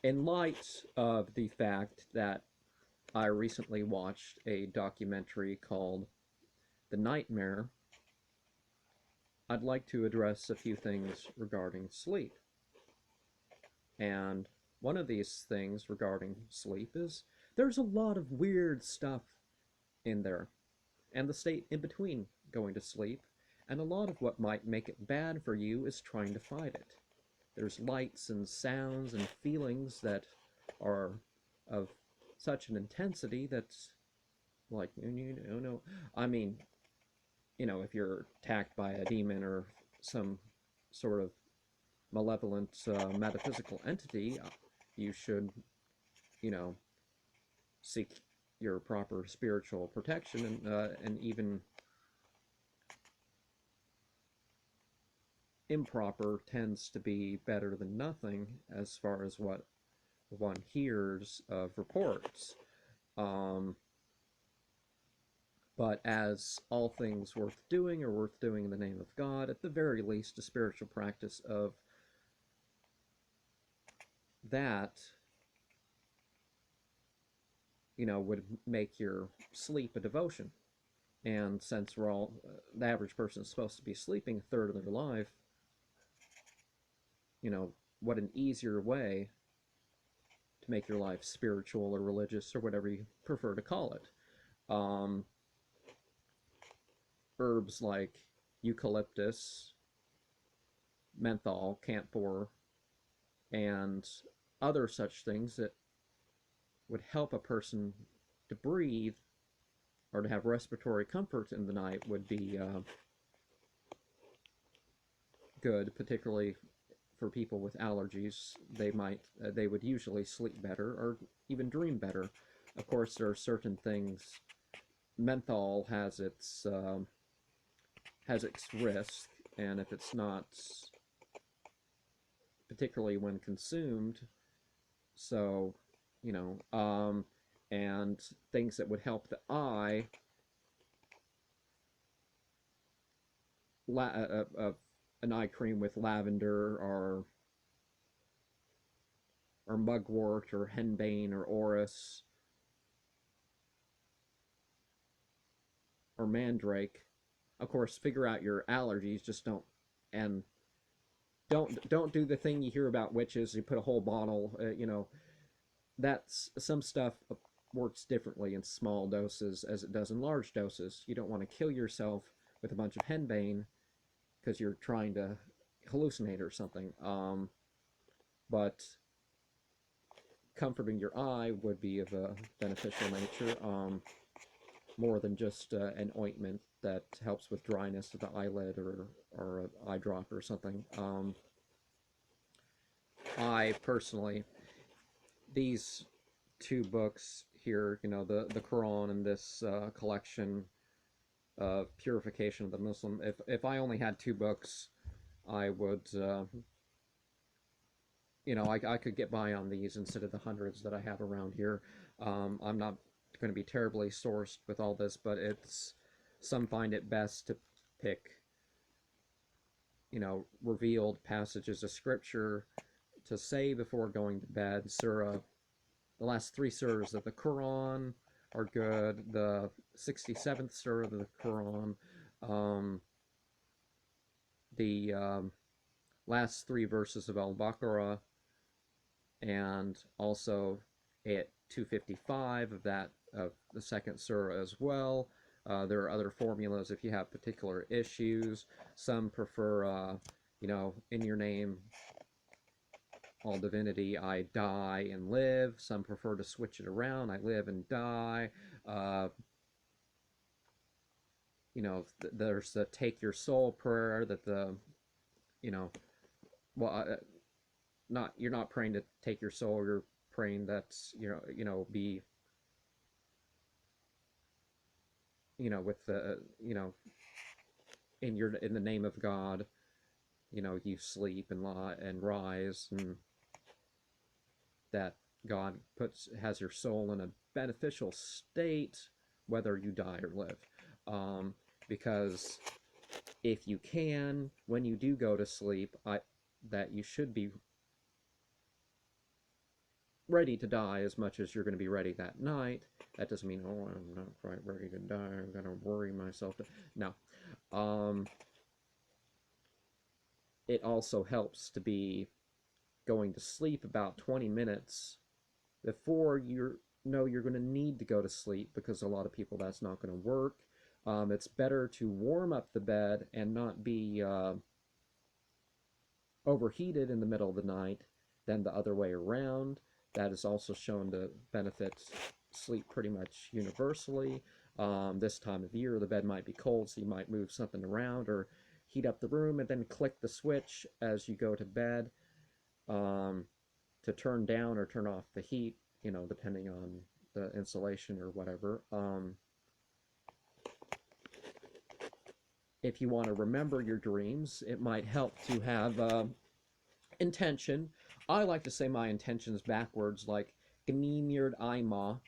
In light of the fact that I recently watched a documentary called The Nightmare, I'd like to address a few things regarding sleep. And one of these things regarding sleep is there's a lot of weird stuff in there, and the state in between going to sleep, and a lot of what might make it bad for you is trying to fight it. There's lights and sounds and feelings that are of such an intensity that's like, no, no. I mean, if you're attacked by a demon or some sort of malevolent metaphysical entity, you should, you know, seek your proper spiritual protection, and even improper tends to be better than nothing as far as what one hears of reports. Um, but as all things worth doing are worth doing in the name of God, at the very least, a spiritual practice of that, would make your sleep a devotion. And since the average person is supposed to be sleeping a third of their life, what an easier way to make your life spiritual or religious or whatever you prefer to call it. Um, Herbs like eucalyptus, menthol, camphor, and other such things that would help a person to breathe or to have respiratory comfort in the night would be good, particularly for people with allergies. They would usually sleep better or even dream better. Of course, there are certain things. Menthol has its risk, and if it's not, particularly when consumed, so you know, and things that would help the eye, an eye cream with lavender or mugwort or henbane or orris or mandrake. Of course, figure out your allergies. Just and don't do the thing you hear about witches. You put a whole bottle. That's some stuff works differently in small doses as it does in large doses. You don't want to kill yourself with a bunch of henbane because you're trying to hallucinate or something. But comforting your eye would be of a beneficial nature, more than just an ointment that helps with dryness of the eyelid or an eye drop or something. I personally, these two books here, the Quran and this collection of Purification of the Muslim, if I only had two books, I would, I could get by on these instead of the hundreds that I have around here. I'm not going to be terribly sourced with all this, but some find it best to pick, revealed passages of scripture to say before going to bed. The last three surahs of the Quran are good. The 67th surah of the Quran, um, the last three verses of Al-Baqarah, and also at 255 of the second surah as well. There are other formulas if you have particular issues. Some prefer, in your name, all divinity, I die and live. Some prefer to switch it around, I live and die. There's the take your soul prayer that well, you're not praying to take your soul, you're praying that's, be, with the, in the name of God, you sleep and lie and rise, and that God has your soul in a beneficial state whether you die or live. Because if you can, when you do go to sleep, that you should be ready to die as much as you're going to be ready that night. That doesn't mean, oh, I'm not quite ready to die, I'm going to worry myself to... No. Um, it also helps to be going to sleep about 20 minutes before you know you're going to need to go to sleep, because a lot of people that's not going to work. It's better to warm up the bed and not be overheated in the middle of the night than the other way around. That is also shown to benefit sleep pretty much universally. This time of year, the bed might be cold, so you might move something around or heat up the room and then click the switch as you go to bed um, to turn down or turn off the heat, depending on the insulation or whatever. If you want to remember your dreams, it might help to have intention. I like to say my intentions backwards, like Gnimir Ima,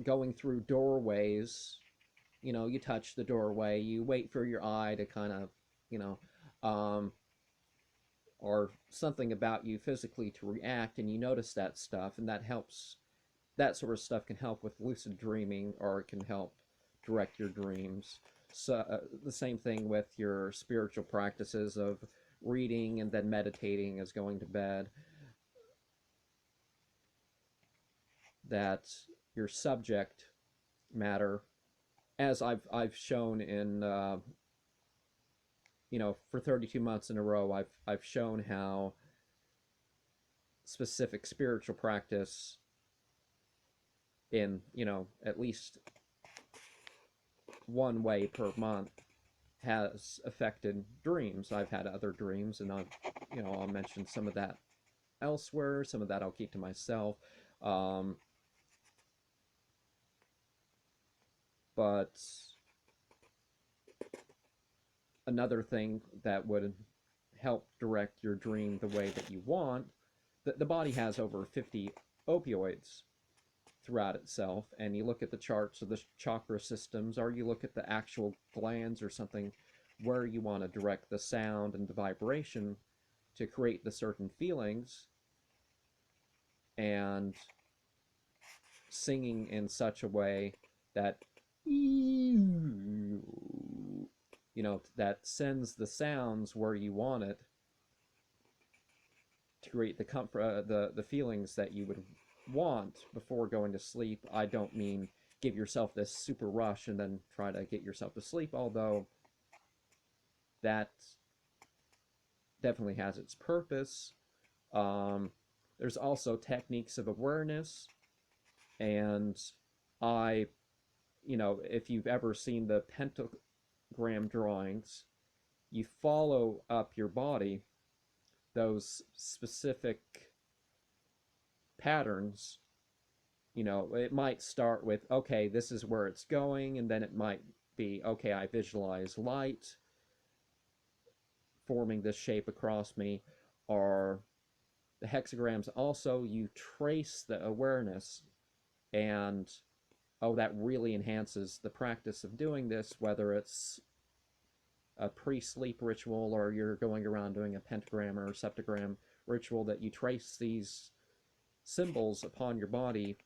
going through doorways. You touch the doorway, you wait for your eye to kind of, you know, um, or something about you physically to react, and you notice that stuff, and that helps. That sort of stuff can help with lucid dreaming, or it can help direct your dreams. So the same thing with your spiritual practices of reading and then meditating as going to bed. That your subject matter, as I've shown in for 32 months in a row, I've shown how specific spiritual practice in at least one way per month has affected dreams. I've had other dreams, and I'll mention some of that elsewhere. Some of that I'll keep to myself. But another thing that would help direct your dream the way that you want, the body has over 50 opioids throughout itself, and you look at the charts of the chakra systems, or you look at the actual glands or something where you want to direct the sound and the vibration to create the certain feelings, and singing in such a way that that sends the sounds where you want it to create the comfort, the feelings that you would want before going to sleep. I don't mean give yourself this super rush and then try to get yourself to sleep, although that definitely has its purpose. There's also techniques of awareness, and if you've ever seen the pentagram drawings, you follow up your body those specific patterns. It might start with, okay, this is where it's going, and then it might be, okay, I visualize light forming this shape across me, or the hexagrams also, you trace the awareness, and that really enhances the practice of doing this, whether it's a pre-sleep ritual or you're going around doing a pentagram or a septagram ritual, that you trace these symbols upon your body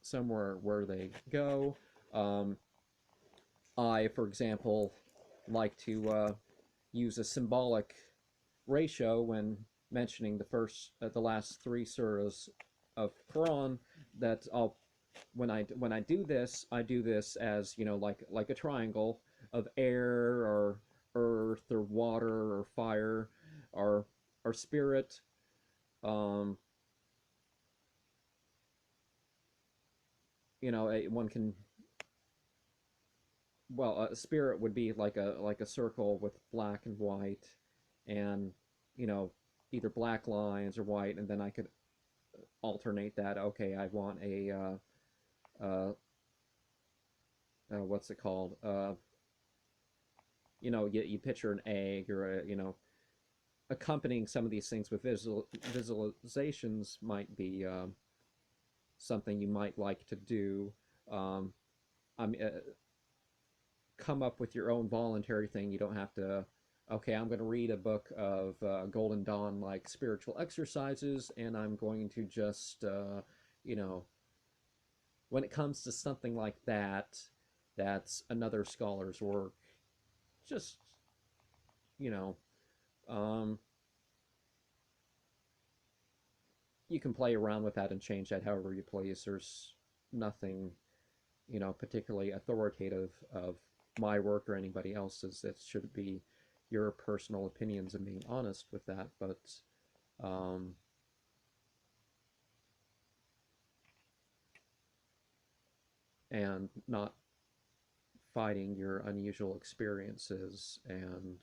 somewhere where they go. I, for example, like to use a symbolic ratio when mentioning the last three surahs of Quran. That when I do this, I do this as like a triangle of air or earth or water or fire or spirit. One can, well, a spirit would be like a circle with black and white, and either black lines or white, and then I could alternate that. Okay, I want what's it called? You picture an egg, or accompanying some of these things with visualizations might be something you might like to do. I mean, come up with your own voluntary thing. You don't have to okay, I'm going to read a book of Golden Dawn like spiritual exercises, and I'm going to just, you know, when it comes to something like that, that's another scholar's work. Just, you know, um, you can play around with that and change that however you please. There's nothing, particularly authoritative of my work or anybody else's. It should be your personal opinions and being honest with that, but um, and not fighting your unusual experiences and